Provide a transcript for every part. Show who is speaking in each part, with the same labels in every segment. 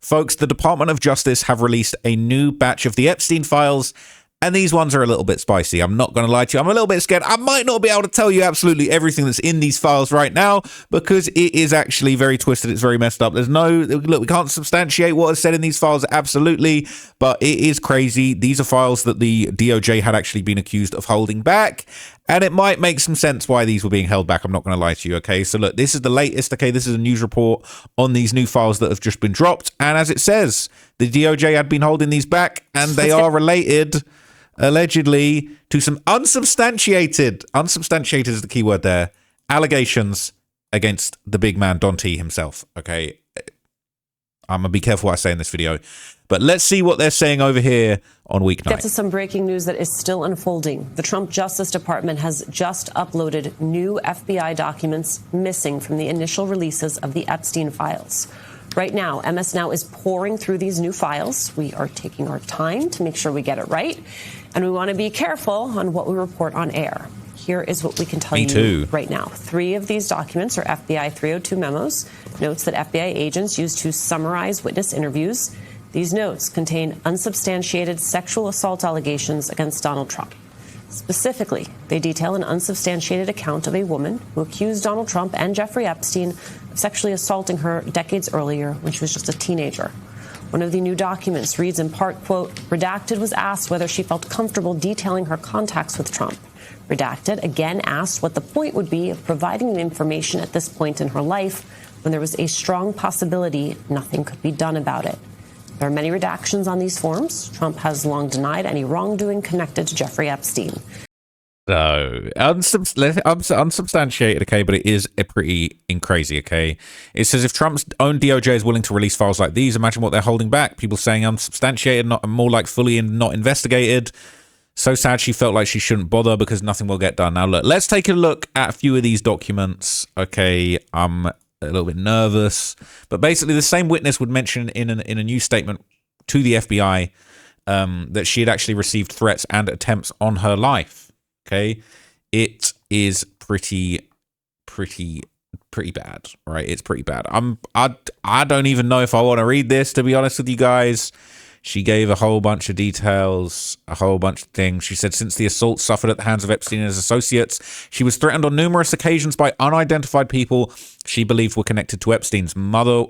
Speaker 1: Folks, the Department of Justice have released a new batch of the Epstein files, and these ones are a little bit spicy. I'm not going to lie to you. I'm a little bit scared. I might not be able to tell you absolutely everything that's in these files right now because it is actually very twisted. It's very messed up. There's no, look, we can't substantiate what is said in these files, absolutely, but it is crazy. These are files that the DOJ had actually been accused of holding back, and it might make some sense why these were being held back. I'm not going to lie to you, okay? So look, this is the latest, okay? This is a news report on these new files that have just been dropped, and as it says, the DOJ had been holding these back, and they are related allegedly to some unsubstantiated is the key word there, allegations against the big man Don T himself. Okay, I'm gonna be careful what I say in this video, but let's see what they're saying over here on weeknight.
Speaker 2: Get to some breaking news that is still unfolding. The Trump Justice Department has just uploaded new FBI documents missing from the initial releases of the Epstein files. Right now, MS Now is pouring through these new files. We are taking our time to make sure we get it right, and we want to be careful on what we report on air. Here is what we can tell you right now. 3 of these documents are FBI 302 memos, notes that FBI agents used to summarize witness interviews. These notes contain unsubstantiated sexual assault allegations against Donald Trump. Specifically, they detail an unsubstantiated account of a woman who accused Donald Trump and Jeffrey Epstein of sexually assaulting her decades earlier when she was just a teenager. One of the new documents reads in part, quote, Redacted was asked whether she felt comfortable detailing her contacts with Trump. Redacted again asked what the point would be of providing the information at this point in her life when there was a strong possibility nothing could be done about it. There are many redactions on these forms. Trump has long denied any wrongdoing connected to Jeffrey Epstein.
Speaker 1: So, unsubstantiated, okay, but it is a pretty crazy, okay? It says if Trump's own DOJ is willing to release files like these, imagine what they're holding back. People saying unsubstantiated, not more like fully and not investigated. So sad she felt like she shouldn't bother because nothing will get done. Now, look, let's take a look at a few of these documents, okay? I'm a little bit nervous, but basically the same witness would mention in a news statement to the FBI that she had actually received threats and attempts on her life. Okay, it is pretty bad, right? It's pretty bad. I don't even know if I want to read this, to be honest with you guys. She gave a whole bunch of details, a whole bunch of things. She said since the assault suffered at the hands of Epstein and his associates, she was threatened on numerous occasions by unidentified people she believed were connected to Epstein's mother.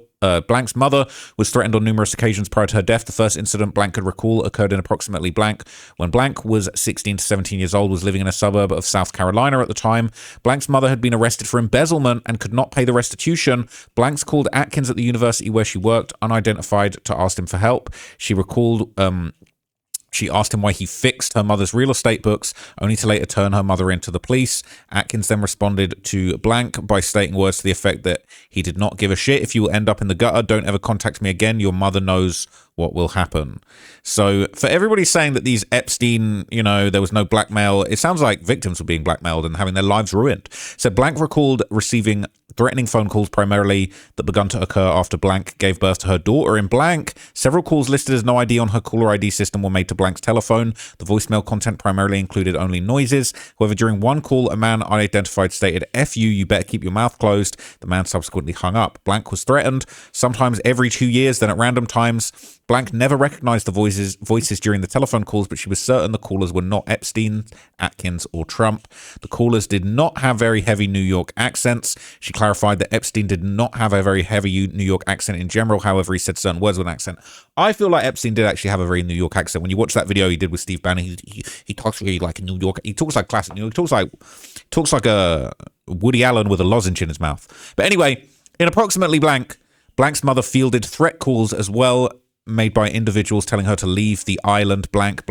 Speaker 1: Blank's mother was threatened on numerous occasions prior to her death. The first incident Blank could recall occurred in approximately Blank when Blank was 16 to 17 years old, was living in a suburb of South Carolina at the time. Blank's mother had been arrested for embezzlement and could not pay the restitution. Blanks called Atkins at the university where she worked, unidentified, to ask him for help. She recalled she asked him why he fixed her mother's real estate books, only to later turn her mother into the police. Atkins then responded to Blank by stating words to the effect that he did not give a shit. If you will end up in the gutter, don't ever contact me again. Your mother knows what will happen. So for everybody saying that these Epstein, you know, there was no blackmail, it sounds like victims were being blackmailed and having their lives ruined. So Blank recalled receiving threatening phone calls primarily that begun to occur after Blank gave birth to her daughter in Blank. Several calls listed as no ID on her caller ID system were made to Blank's telephone. The voicemail content primarily included only noises. However, during one call, a man unidentified stated, F you better keep your mouth closed. The man subsequently hung up. Blank was threatened, sometimes every 2 years, then at random times. Blank never recognized the voices during the telephone calls, but she was certain the callers were not Epstein, Atkins, or Trump. The callers did not have very heavy New York accents. She clarified that Epstein did not have a very heavy New York accent in general. However, he said certain words with an accent. I feel like Epstein did actually have a very New York accent. When you watch that video he did with Steve Bannon, he talks really like a New York. He talks like classic New York. He talks like a Woody Allen with a lozenge in his mouth. But anyway, in approximately Blank's mother fielded threat calls as well, made by individuals telling her to leave the island blank.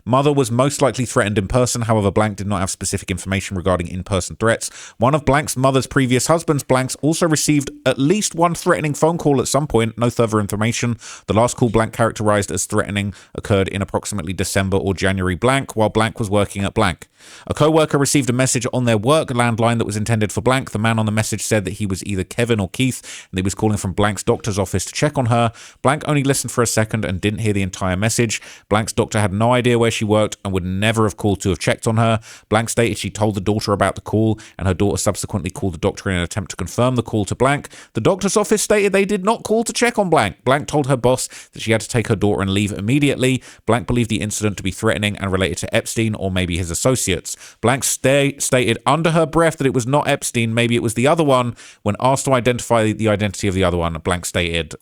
Speaker 1: Mother was most likely threatened in person. However, Blank did not have specific information regarding in-person threats. One of Blank's mother's previous husbands, Blanks, also received at least one threatening phone call at some point. No further information. The last call Blank characterized as threatening occurred in approximately December or January while Blank was working at Blank. A co-worker received a message on their work landline that was intended for blank. The man on the message said that he was either Kevin or Keith, and he was calling from blank's doctor's office to check on her. Blank only listened for a second and didn't hear the entire message. Blank's doctor had no idea where she worked and would never have called to have checked on her. Blank stated she told the daughter about the call, and her daughter subsequently called the doctor in an attempt to confirm the call to blank. The doctor's office stated they did not call to check on blank. Blank told her boss that she had to take her daughter and leave immediately. Blank believed the incident to be threatening and related to Epstein or maybe his associates. Blank stated under her breath that it was not Epstein, maybe it was the other one. When asked to identify the identity of the other one, Blank stated,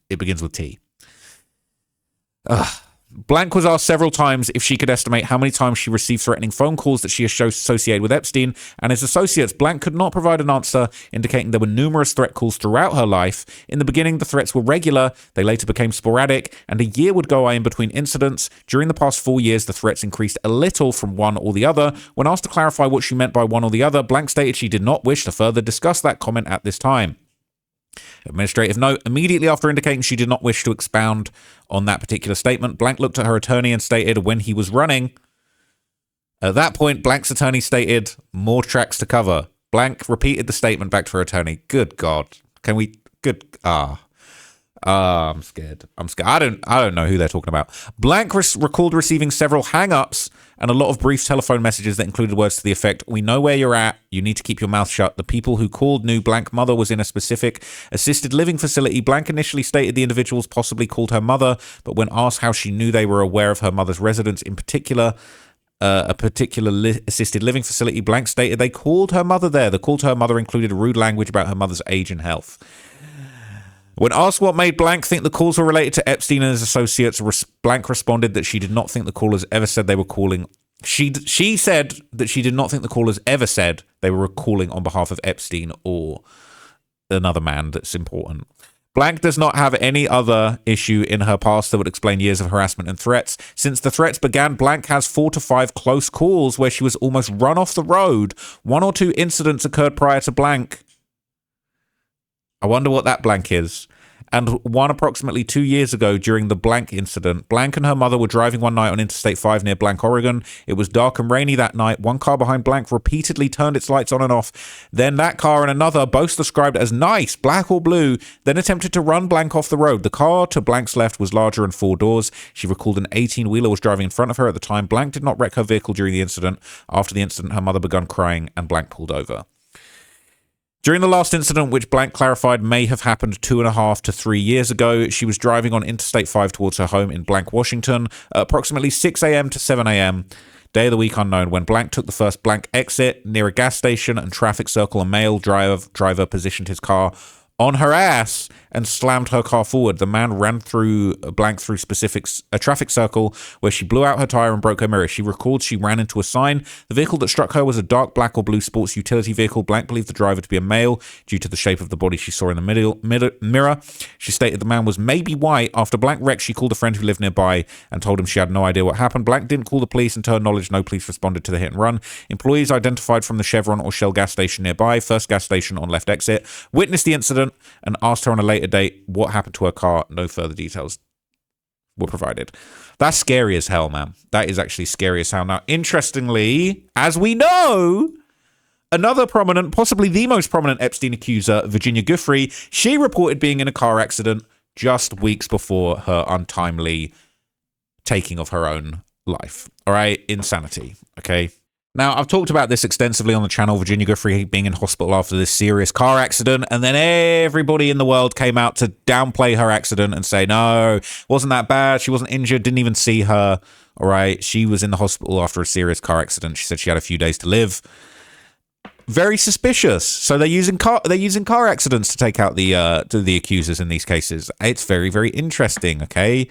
Speaker 1: it begins with T. Blank was asked several times if she could estimate how many times she received threatening phone calls that she associated with Epstein and his associates. Blank could not provide an answer, indicating there were numerous threat calls throughout her life. In the beginning, the threats were regular. They later became sporadic, and a year would go by in between incidents. During the past 4 years, the threats increased a little from one or the other. When asked to clarify what she meant by one or the other, Blank stated she did not wish to further discuss that comment at this time. Administrative note, immediately after indicating she did not wish to expound on that particular statement, Blank looked at her attorney and stated when he was running. At that point, Blank's attorney stated, more tracks to cover. Blank repeated the statement back to her attorney. Good God. Can we... I'm scared. I don't know who they're talking about. Blank recalled receiving several hang-ups and a lot of brief telephone messages that included words to the effect, we know where you're at, you need to keep your mouth shut. The people who called knew Blank mother was in a specific assisted living facility. Blank initially stated the individuals possibly called her mother, but when asked how she knew they were aware of her mother's residence, in particular, a particular assisted living facility, Blank stated they called her mother there. The call to her mother included rude language about her mother's age and health. When asked what made Blank think the calls were related to Epstein and his associates, Blank responded that she did not think the callers ever said they were calling. She said that she did not think the callers ever said they were calling on behalf of Epstein or another man that's important. Blank does not have any other issue in her past that would explain years of harassment and threats. Since the threats began, Blank has 4 to 5 close calls where she was almost run off the road. 1 or 2 incidents occurred prior to Blank. I wonder what that Blank is. And one approximately 2 years ago during the Blank incident. Blank and her mother were driving one night on Interstate 5 near Blank, Oregon. It was dark and rainy that night. One car behind Blank repeatedly turned its lights on and off. Then that car and another, both described as nice, black or blue, then attempted to run Blank off the road. The car to Blank's left was larger and 4 doors. She recalled an 18-wheeler was driving in front of her at the time. Blank did not wreck her vehicle during the incident. After the incident, her mother began crying and Blank pulled over. During the last incident, which Blank clarified may have happened 2.5 to 3 years ago, she was driving on Interstate 5 towards her home in Blank, Washington, at approximately 6 a.m. to 7 a.m., day of the week unknown, when Blank took the first Blank exit near a gas station and traffic circle. A male driver positioned his car on her ass and slammed her car forward. The man ran through Blank through a traffic circle where she blew out her tire and broke her mirror. She recalled she ran into a sign. The vehicle that struck her was a dark black or blue sports utility vehicle. Blank believed the driver to be a male due to the shape of the body she saw in the mirror. She stated the man was maybe white. After Blank wrecked, she called a friend who lived nearby and told him she had no idea what happened. Blank didn't call the police, and to her knowledge, no police responded to the hit and run. Employees identified from the Chevron or Shell gas station nearby, first gas station on left exit, witnessed the incident and asked her on a later date what happened to her car. No further details were provided. That's scary as hell, man. That is actually scary as hell. Now, interestingly, as we know, another prominent, possibly the most prominent Epstein accuser, Virginia Giuffre, she reported being in a car accident just weeks before her untimely taking of her own life. All right? Insanity. Okay? Now, I've talked about this extensively on the channel, Virginia Giuffre being in hospital after this serious car accident, and then everybody in the world came out to downplay her accident and say, no, wasn't that bad, she wasn't injured, didn't even see her, all right? She was in the hospital after a serious car accident. She said she had a few days to live. Very suspicious. So they're using car accidents to take out the accusers in these cases. It's very, very interesting, okay?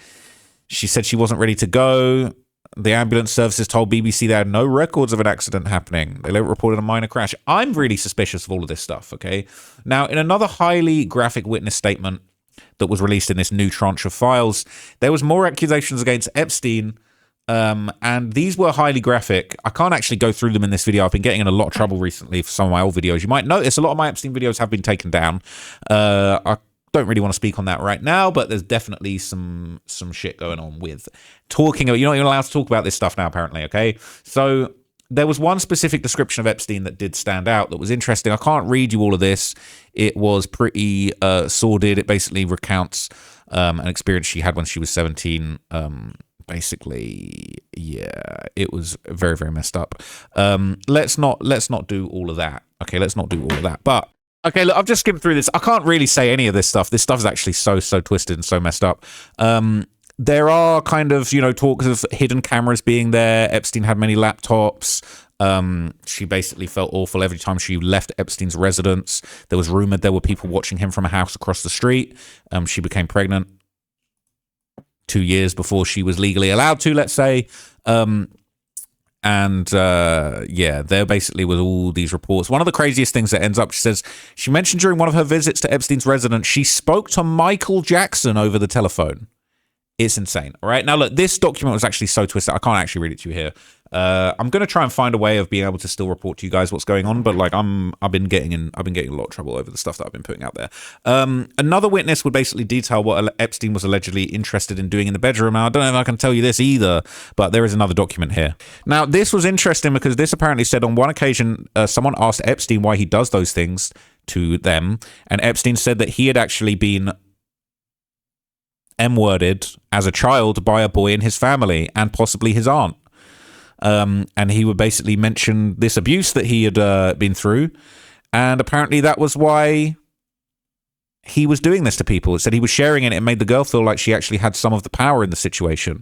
Speaker 1: She said she wasn't ready to go. The ambulance services told BBC they had no records of an accident happening. They later reported a minor crash. I'm really suspicious of all of this stuff, okay? Now, in another highly graphic witness statement that was released in this new tranche of files, there was more accusations against Epstein, and these were highly graphic. I can't actually go through them in this video. I've been getting in a lot of trouble recently for some of my old videos. You might notice a lot of my Epstein videos have been taken down. I Don't really want to speak on that right now, but there's definitely some shit going on with talking about, you're not even allowed to talk about this stuff now, apparently, okay? So there was one specific description of Epstein that did stand out that was interesting. I can't read you all of this. It was pretty sordid. It basically recounts an experience she had when she was 17. Basically, yeah, it was very, very messed up. Let's not do all of that. Okay, let's not do all of that. But okay, look, I've just skimmed through this. I can't really say any of this stuff. This stuff is actually so twisted and so messed up. There are kind of, talks of hidden cameras being there. Epstein had many laptops. She basically felt awful every time she left Epstein's residence. There was rumored there were people watching him from a house across the street. She became pregnant 2 years before she was legally allowed to, let's say. There basically was all these reports. One of the craziest things that ends up, she says, she mentioned during one of her visits to Epstein's residence, she spoke to Michael Jackson over the telephone. It's insane. All right. Now, look, this document was actually so twisted. I can't actually read it to you here. I'm going to try and find a way of being able to still report to you guys what's going on. But like, I've been getting a lot of trouble over the stuff that I've been putting out there. Another witness would basically detail what Epstein was allegedly interested in doing in the bedroom. Now, I don't know if I can tell you this either, but there is another document here. Now, this was interesting because this apparently said on one occasion, someone asked Epstein why he does those things to them. And Epstein said that he had actually been M-worded as a child by a boy in his family and possibly his aunt. And he would basically mention this abuse that he had been through. And apparently that was why he was doing this to people. It said he was sharing it. It made the girl feel like she actually had some of the power in the situation.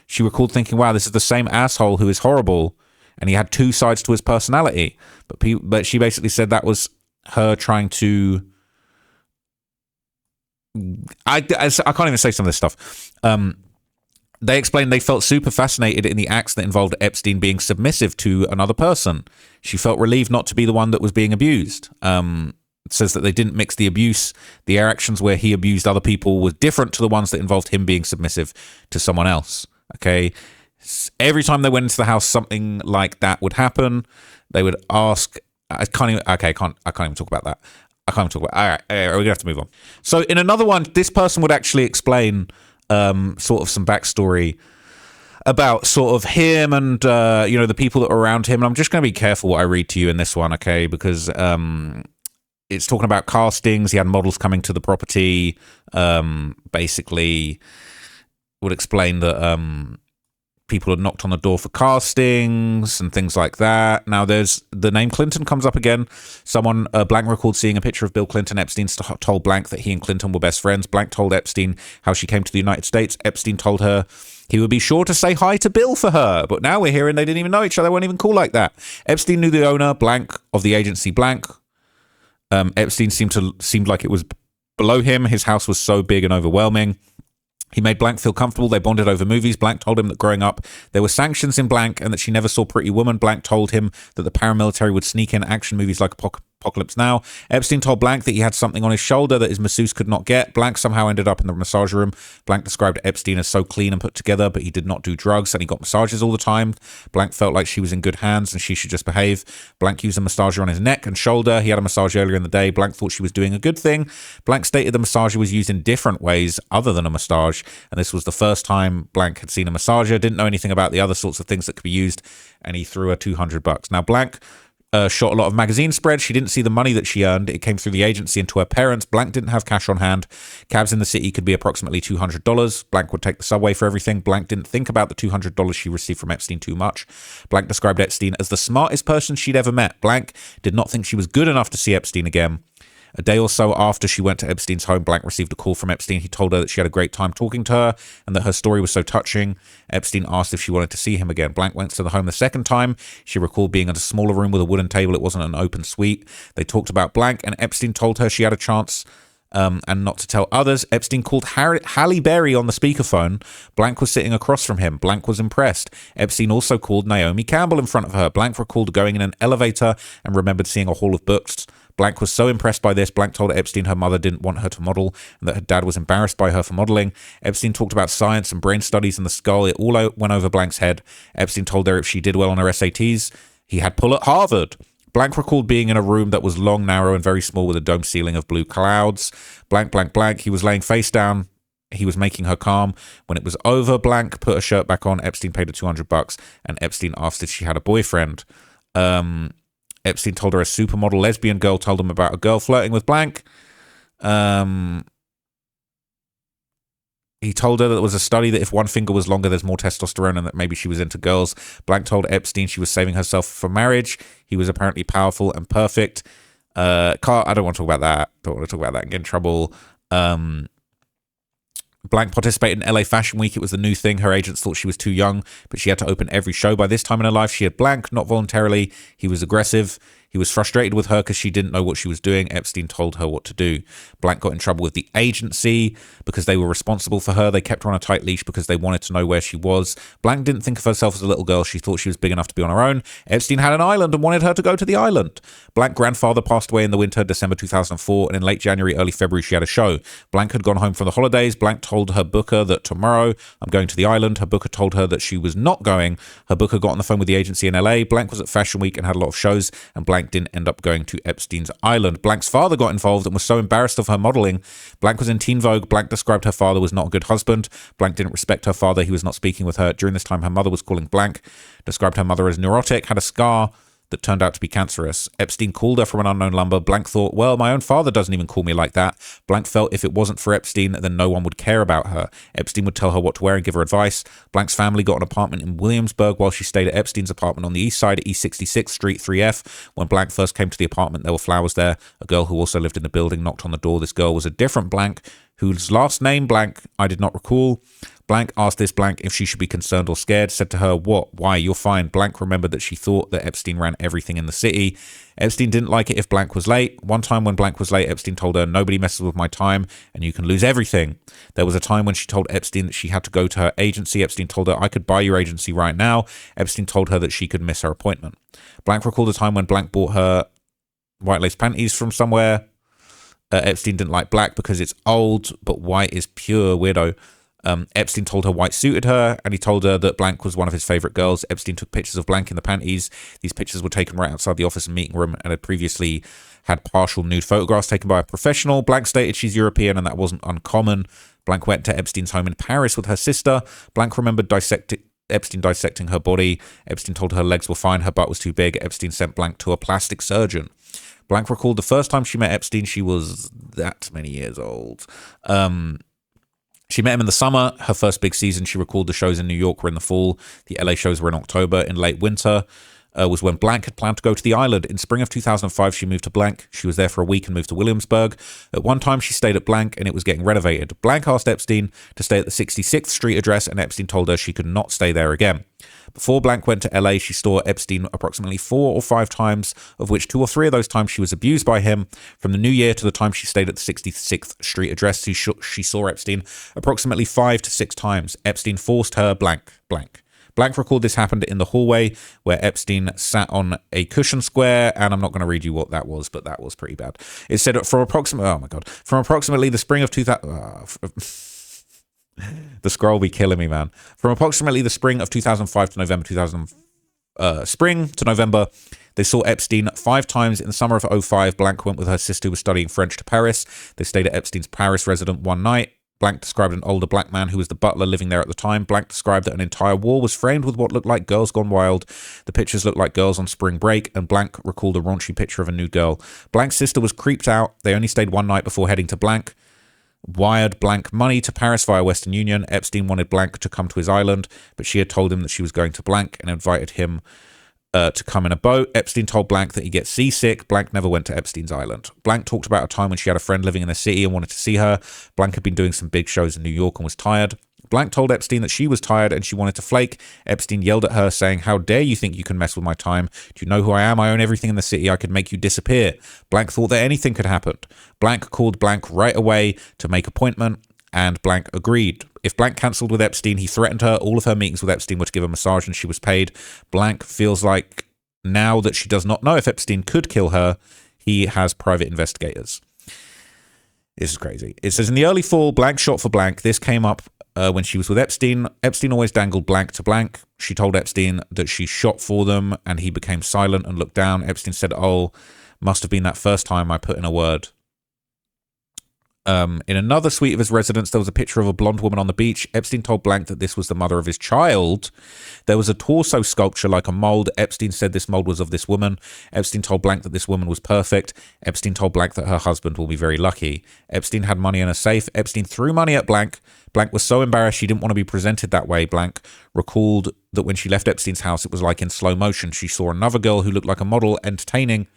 Speaker 1: She recalled thinking, wow, this is the same asshole who is horrible. And he had two sides to his personality. But she basically said that was her trying to... I can't even say some of this stuff. They explained they felt super fascinated in the acts that involved Epstein being submissive to another person. She felt relieved not to be the one that was being abused. It says that they didn't mix the abuse. The actions where he abused other people was different to the ones that involved him being submissive to someone else. Okay. Every time they went into the house, something like that would happen. They would ask, I can't even talk about that. I can't talk about. All right, we're gonna have to move on. So in another one, this person would actually explain sort of some backstory about sort of him and the people that were around him. And I'm just gonna be careful what I read to you in this one, okay? Because it's talking about castings. He had models coming to the property. Basically, would explain that people had knocked on the door for castings and things like that. Now, there's the name Clinton comes up again. Someone, Blank recalled seeing a picture of Bill Clinton. Epstein told Blank that he and Clinton were best friends. Blank told Epstein how she came to the United States. Epstein told her he would be sure to say hi to Bill for her. But now we're hearing they didn't even know each other. They weren't even cool like that. Epstein knew the owner, Blank, of the agency Blank. Epstein seemed like it was below him. His house was so big and overwhelming. He made Blank feel comfortable. They bonded over movies. Blank told him that growing up, there were sanctions in Blank and that she never saw Pretty Woman. Blank told him that the paramilitary would sneak in action movies like Apocalypse Now. Epstein told Blank that he had something on his shoulder that his masseuse could not get. Blank somehow ended up in the massage room. Blank described Epstein as so clean and put together, but he did not do drugs and he got massages all the time. Blank felt like she was in good hands and she should just behave. Blank used a massager on his neck and shoulder. He had a massage earlier in the day. Blank thought she was doing a good thing. Blank stated the massager was used in different ways other than a massage, and this was the first time Blank had seen a massager, didn't know anything about the other sorts of things that could be used, and he threw her $200. Now, Blank shot a lot of magazine spreads. She didn't see the money that she earned. It came through the agency and to her parents. Blank didn't have cash on hand. Cabs in the city could be approximately $200. Blank would take the subway for everything. Blank didn't think about the $200 she received from Epstein too much. Blank described Epstein as the smartest person she'd ever met. Blank did not think she was good enough to see Epstein again. A day or so after she went to Epstein's home, Blank received a call from Epstein. He told her that she had a great time talking to her and that her story was so touching. Epstein asked if she wanted to see him again. Blank went to the home the second time. She recalled being in a smaller room with a wooden table. It wasn't an open suite. They talked about Blank, and Epstein told her she had a chance and not to tell others. Epstein called Halle Berry on the speakerphone. Blank was sitting across from him. Blank was impressed. Epstein also called Naomi Campbell in front of her. Blank recalled going in an elevator and remembered seeing a hall of books. Blank was so impressed by this. Blank told Epstein her mother didn't want her to model and that her dad was embarrassed by her for modeling. Epstein talked about science and brain studies in the skull. It all went over Blank's head. Epstein told her if she did well on her SATs, he had pull at Harvard. Blank recalled being in a room that was long, narrow, and very small with a dome ceiling of blue clouds. Blank, blank, blank. He was laying face down. He was making her calm. When it was over, Blank put her shirt back on. Epstein paid her $200, and Epstein asked if she had a boyfriend. Epstein told her a supermodel lesbian girl told him about a girl flirting with Blank. He told her that there was a study that if one finger was longer, there's more testosterone, and that maybe she was into girls. Blank told Epstein she was saving herself for marriage. He was apparently powerful and perfect. I don't want to talk about that. Don't want to talk about that and get in trouble. Blank participated in LA Fashion Week. It was the new thing. Her agents thought she was too young, but she had to open every show. By this time in her life, she had Blank, not voluntarily. He was aggressive. He was frustrated with her because she didn't know what she was doing. Epstein told her what to do. Blank got in trouble with the agency because they were responsible for her. They kept her on a tight leash because they wanted to know where she was. Blank didn't think of herself as a little girl. She thought she was big enough to be on her own. Epstein had an island and wanted her to go to the island. Blank's grandfather passed away in the winter, December 2004, and in late January, early February, she had a show. Blank had gone home from the holidays. Blank told her booker that tomorrow, I'm going to the island. Her booker told her that she was not going. Her booker got on the phone with the agency in LA. Blank was at Fashion Week and had a lot of shows, and Blank didn't end up going to Epstein's island. Blank's father got involved and was so embarrassed of her modeling. Blank was in Teen Vogue. Blank described her father was not a good husband. Blank didn't respect her father. He was not speaking with her. During this time, her mother was calling Blank, described her mother as neurotic, had a scar that turned out to be cancerous. Epstein called her from an unknown number. Blank thought, well, my own father doesn't even call me like that. Blank felt if it wasn't for Epstein, then no one would care about her. Epstein would tell her what to wear and give her advice. Blank's family got an apartment in Williamsburg while she stayed at Epstein's apartment on the east side at East 66th Street 3F. When Blank first came to the apartment, there were flowers there. A girl who also lived in the building knocked on the door. This girl was a different Blank, whose last name, Blank, I did not recall. Blank asked this Blank if she should be concerned or scared, said to her, what? Why? You're fine. Blank remembered that she thought that Epstein ran everything in the city. Epstein didn't like it if Blank was late. One time when Blank was late, Epstein told her, nobody messes with my time and you can lose everything. There was a time when she told Epstein that she had to go to her agency. Epstein told her, I could buy your agency right now. Epstein told her that she could miss her appointment. Blank recalled a time when Blank bought her white lace panties from somewhere. Epstein didn't like black because it's old, but white is pure, weirdo. Epstein told her white suited her, and he told her that Blank was one of his favorite girls. Epstein took pictures of Blank in the panties. These pictures were taken right outside the office and meeting room and had previously had partial nude photographs taken by a professional. Blank stated she's European and that wasn't uncommon. Blank went to Epstein's home in Paris with her sister. Blank remembered Epstein dissecting her body. Epstein told her legs were fine, her butt was too big. Epstein sent Blank to a plastic surgeon. Blank recalled the first time she met Epstein, she was that many years old. She met him in the summer. Her first big season, she recalled the shows in New York were in the fall. The LA shows were in October. In late winter was when Blank had planned to go to the island. In spring of 2005, she moved to Blank. She was there for a week and moved to Williamsburg. At one time, she stayed at Blank and it was getting renovated. Blank asked Epstein to stay at the 66th Street address and Epstein told her she could not stay there again. Before Blank went to LA, she saw Epstein approximately 4 or 5 times, of which 2 or 3 of those times she was abused by him. From the new year to the time she stayed at the 66th Street address, she saw Epstein approximately 5 to 6 times. Epstein forced her blank. Blank recalled this happened in the hallway where Epstein sat on a cushion square, and I'm not going to read you what that was, but that was pretty bad. It said from approximately the spring of 2000... The scroll be killing me, man. From approximately the spring of 2005 to November, they saw Epstein 5 times. In the summer of 2005, Blank went with her sister who was studying French to Paris. They stayed at Epstein's Paris residence one night. Blank described an older black man who was the butler living there at the time. Blank described that an entire wall was framed with what looked like Girls Gone Wild. The pictures looked like girls on spring break, and Blank recalled a raunchy picture of a nude girl. Blank's sister was creeped out. They only stayed one night before heading to Blank. Wired Blank money to Paris via Western Union. Epstein wanted Blank to come to his island, but she had told him that she was going to Blank and invited him to come in a boat. Epstein told Blank that he gets seasick. Blank never went to Epstein's island. Blank talked about a time when she had a friend living in the city and wanted to see her. Blank had been doing some big shows in New York and was tired. Blank told Epstein that she was tired and she wanted to flake. Epstein yelled at her, saying, how dare you think you can mess with my time? Do you know who I am? I own everything in the city. I could make you disappear. Blank thought that anything could happen. Blank called Blank right away to make appointment, and Blank agreed. If Blank cancelled with Epstein, he threatened her. All of her meetings with Epstein were to give a massage and she was paid. Blank feels like now that she does not know if Epstein could kill her, he has private investigators. This is crazy. It says, in the early fall, Blank shot for Blank. This came up when she was with Epstein. Epstein always dangled blank to blank. She told Epstein that she shot for them, and he became silent and looked down. Epstein said, "Oh, must have been that first time I put in a word." In another suite of his residence, there was a picture of a blonde woman on the beach. Epstein told blank that this was the mother of his child. There was a torso sculpture like a mold. Epstein said this mold was of this woman. Epstein told blank that this woman was perfect. Epstein told blank that her husband will be very lucky. Epstein had money in a safe. Epstein threw money at blank. Blank was so embarrassed she didn't want to be presented that way. Blank recalled that when she left Epstein's house, it was like in slow motion. She saw another girl who looked like a model entering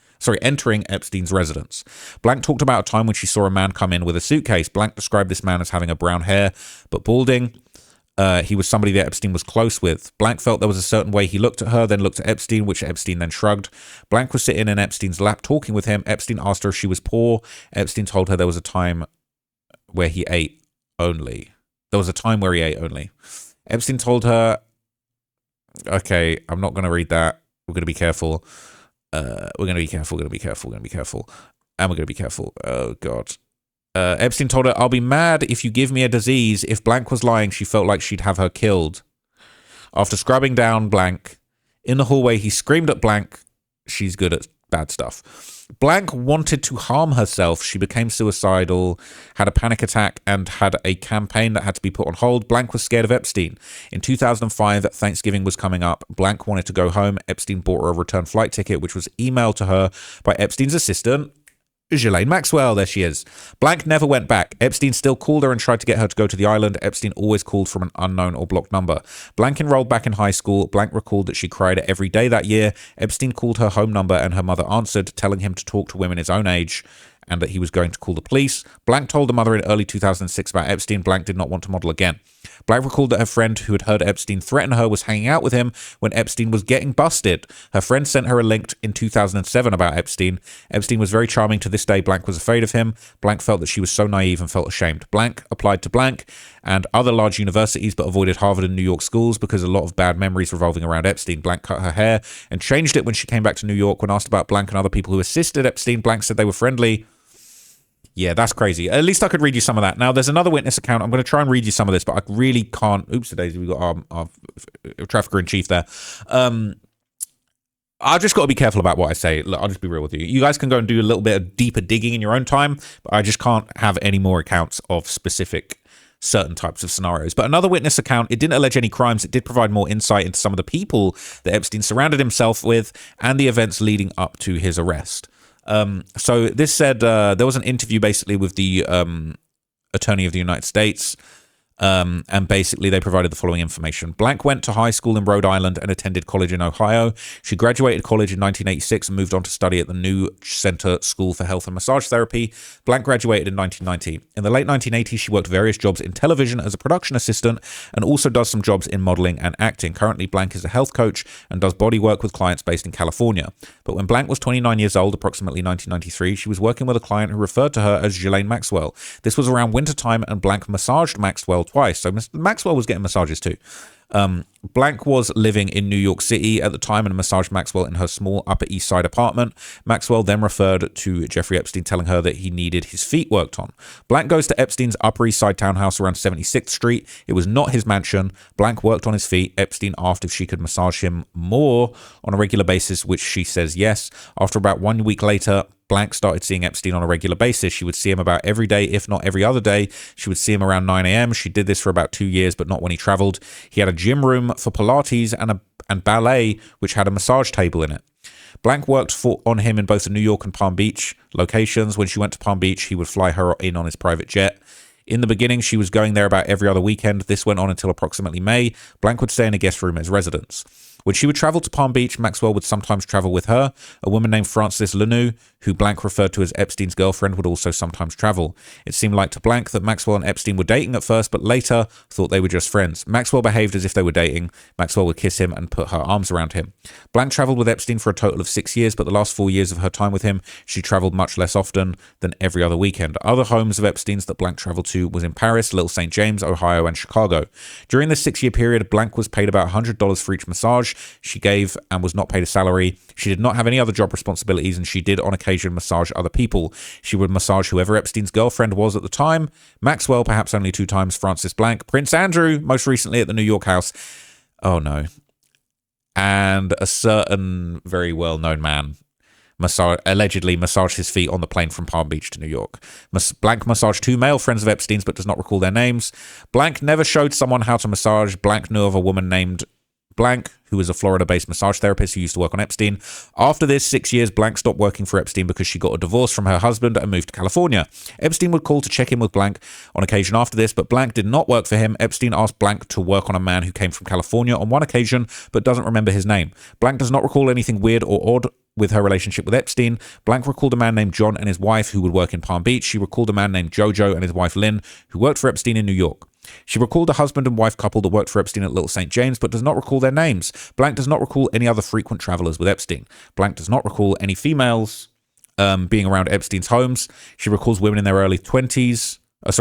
Speaker 1: Epstein's residence. Blank talked about a time when she saw a man come in with a suitcase. Blank described this man as having a brown hair, but balding. He was somebody that Epstein was close with. Blank felt there was a certain way he looked at her, then looked at Epstein, which Epstein then shrugged. Blank was sitting in Epstein's lap talking with him. Epstein asked her if she was poor. Epstein told her there was a time where he ate only. Epstein told her, okay, I'm not going to read that. We're going to be careful. We're going to be careful. Oh, God. Epstein told her, "I'll be mad if you give me a disease." If blank was lying, she felt like she'd have her killed. After scrubbing down blank, in the hallway, he screamed at blank, "She's good at bad stuff." Blank wanted to harm herself. She became suicidal, had a panic attack, and had a campaign that had to be put on hold. Blank was scared of Epstein. In 2005, Thanksgiving was coming up. Blank wanted to go home. Epstein bought her a return flight ticket, which was emailed to her by Epstein's assistant, Ghislaine Maxwell. There she is. Blank never went back. Epstein still called her and tried to get her to go to the island. Epstein always called from an unknown or blocked number. Blank enrolled back in high school. Blank recalled that she cried every day that year. Epstein called her home number and her mother answered, telling him to talk to women his own age and that he was going to call the police. Blank told the mother in early 2006 about Epstein. Blank did not want to model again. Blank recalled that her friend who had heard Epstein threaten her was hanging out with him when Epstein was getting busted. Her friend sent her a link in 2007 about Epstein. Epstein was very charming to this day. Blank was afraid of him. Blank felt that she was so naive and felt ashamed. Blank applied to blank and other large universities but avoided Harvard and New York schools because a lot of bad memories revolving around Epstein. Blank cut her hair and changed it when she came back to New York. When asked about Blank and other people who assisted Epstein, Blank said they were friendly. Yeah, that's crazy. At least I could read you some of that. Now, there's another witness account. I'm going to try and read you some of this, but I really can't. Oops, daisy, we got our trafficker in chief there. I've just got to be careful about what I say. Look, I'll just be real with you. You guys can go and do a little bit of deeper digging in your own time, but I just can't have any more accounts of specific certain types of scenarios. But another witness account, it didn't allege any crimes. It did provide more insight into some of the people that Epstein surrounded himself with and the events leading up to his arrest. So this said, there was an interview basically with the attorney of the United States, and basically they provided the following information. Blank went to high school in Rhode Island and attended college in Ohio. She graduated college in 1986 and moved on to study at the New Center School for Health and Massage Therapy. Blank graduated in 1990. In the late 1980s, she worked various jobs in television as a production assistant and also does some jobs in modeling and acting. Currently, Blank is a health coach and does body work with clients based in California. But when Blank was 29 years old, approximately 1993, she was working with a client who referred to her as Ghislaine Maxwell. This was around wintertime and Blank massaged Maxwell twice. So Maxwell was getting massages too. Blank was living in New York City at the time and massaged Maxwell in her small Upper East Side apartment. Maxwell then referred to Jeffrey Epstein, telling her that he needed his feet worked on. Blank goes to Epstein's Upper East Side townhouse around 76th Street. It was not his mansion. Blank worked on his feet. Epstein asked if she could massage him more on a regular basis, which she says yes. After about 1 week later, Blank started seeing Epstein on a regular basis. She would see him about every day, if not every other day. She would see him around 9 a.m. She did this for about 2 years, but not when he traveled. He had a gym room for Pilates and ballet, which had a massage table in it. Blank worked on him in both the New York and Palm Beach locations. When she went to Palm Beach, he would fly her in on his private jet. In the beginning, she was going there about every other weekend. This went on until approximately May. Blank would stay in a guest room at his residence. When she would travel to Palm Beach, Maxwell would sometimes travel with her. A woman named Frances Lanou, who Blank referred to as Epstein's girlfriend, would also sometimes travel. It seemed like to Blank that Maxwell and Epstein were dating at first, but later thought they were just friends. Maxwell behaved as if they were dating. Maxwell would kiss him and put her arms around him. Blank traveled with Epstein for a total of 6 years, but the last 4 years of her time with him, she traveled much less often than every other weekend. Other homes of Epstein's that Blank traveled to was in Paris, Little St. James, Ohio, and Chicago. During this 6-year period, Blank was paid about $100 for each massage she gave and was not paid a salary. She did not have any other job responsibilities, and she did on occasion occasion massage other people. She would massage whoever Epstein's girlfriend was at the time. Maxwell, perhaps only 2 times. Francis Blank. Prince Andrew, most recently at the New York house. Oh, no. And a certain very well-known man allegedly massaged his feet on the plane from Palm Beach to New York. Blank massaged 2 male friends of Epstein's but does not recall their names. Blank never showed someone how to massage. Blank knew of a woman named Blank, who is a Florida-based massage therapist who used to work on Epstein. After this 6 years, Blank stopped working for Epstein because she got a divorce from her husband and moved to California. Epstein would call to check in with Blank on occasion after this, but Blank did not work for him. Epstein asked Blank to work on a man who came from California on one occasion, but doesn't remember his name. Blank does not recall anything weird or odd with her relationship with Epstein. Blank recalled a man named John and his wife who would work in Palm Beach. She recalled a man named Jojo and his wife Lynn who worked for Epstein in New York. She recalled a husband and wife couple that worked for Epstein at Little St. James, but does not recall their names. Blank does not recall any other frequent travelers with Epstein. Blank does not recall any females being around Epstein's homes. She recalls women in their early 20s.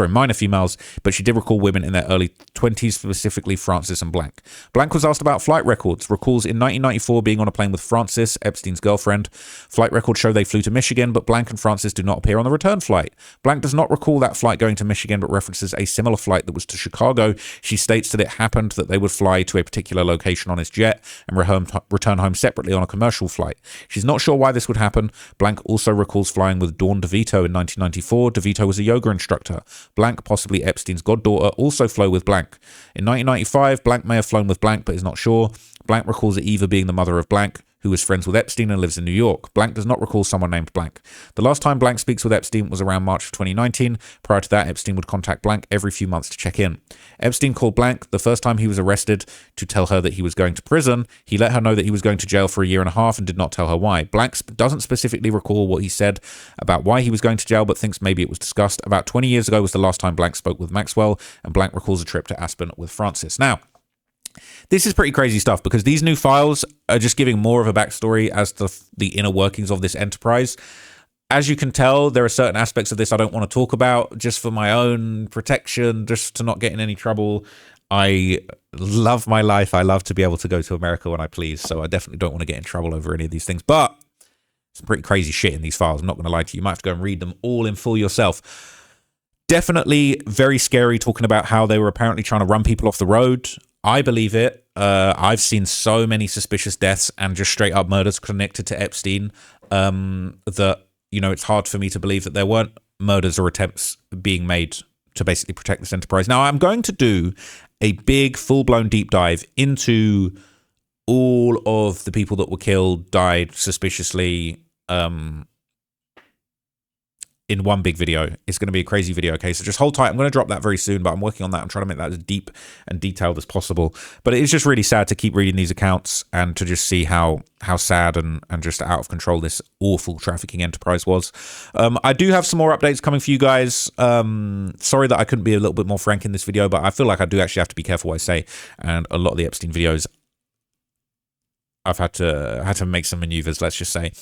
Speaker 1: Minor females, but she did recall women in their early 20s, specifically Francis and Blank. Blank was asked about flight records, recalls in 1994 being on a plane with Francis, Epstein's girlfriend. Flight records show they flew to Michigan, but Blank and Francis do not appear on the return flight. Blank does not recall that flight going to Michigan, but references a similar flight that was to Chicago. She states that it happened that they would fly to a particular location on his jet and return home separately on a commercial flight. She's not sure why this would happen. Blank also recalls flying with Dawn DeVito in 1994. DeVito was a yoga instructor. Blank, possibly Epstein's goddaughter, also flew with Blank. In 1995, Blank may have flown with Blank, but is not sure. Blank recalls Eva being the mother of Blank, who is friends with Epstein and lives in New York. Blank does not recall someone named Blank. The last time Blank speaks with Epstein was around March of 2019. Prior to that, Epstein would contact Blank every few months to check in. Epstein called Blank the first time he was arrested to tell her that he was going to prison. He let her know that he was going to jail for a year and a half and did not tell her why. Blank doesn't specifically recall what he said about why he was going to jail, but thinks maybe it was discussed. About 20 years ago was the last time Blank spoke with Maxwell, and Blank recalls a trip to Aspen with Francis. Now, this is pretty crazy stuff because these new files are just giving more of a backstory as to the inner workings of this enterprise. As you can tell, there are certain aspects of this I don't want to talk about just for my own protection, just to not get in any trouble. I love my life. I love to be able to go to America when I please, so I definitely don't want to get in trouble over any of these things. But some pretty crazy shit in these files. I'm not going to lie to you. You might have to go and read them all in full yourself. Definitely very scary, talking about how they were apparently trying to run people off the road. I believe it. I've seen so many suspicious deaths and just straight up murders connected to Epstein that, you know, it's hard for me to believe that there weren't murders or attempts being made to basically protect this enterprise. Now, I'm going to do a big full-blown deep dive into all of the people that were killed, died suspiciously, in one big video. It's going to be a crazy video, okay? So just hold tight. I'm going to drop that very soon, but I'm working on that. I'm trying to make that as deep and detailed as possible. But it is just really sad to keep reading these accounts and to just see how sad and just out of control this awful trafficking enterprise was. I do have some more updates coming for you guys. Sorry that I couldn't be a little bit more frank in this video, but I feel like I do actually have to be careful what I say. And a lot of the Epstein videos, I've had to make some maneuvers, let's just say.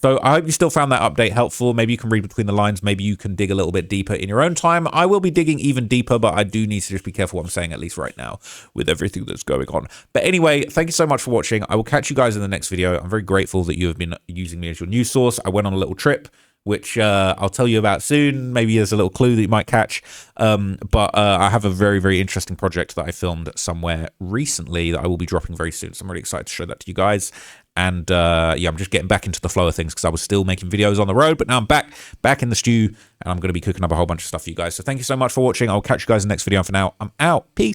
Speaker 1: So I hope you still found that update helpful. Maybe you can read between the lines. Maybe you can dig a little bit deeper in your own time. I will be digging even deeper, but I do need to just be careful what I'm saying, at least right now, with everything that's going on. But anyway, thank you so much for watching. I will catch you guys in the next video. I'm very grateful that you have been using me as your news source. I went on a little trip, which I'll tell you about soon. Maybe there's a little clue that you might catch. But I have a very, very interesting project that I filmed somewhere recently that I will be dropping very soon. So I'm really excited to show that to you guys. And yeah, I'm just getting back into the flow of things because I was still making videos on the road, but now I'm back in the stew, and I'm going to be cooking up a whole bunch of stuff for you guys. So thank you so much for watching. I'll catch you guys in the next video. And for now, I'm out. Peace.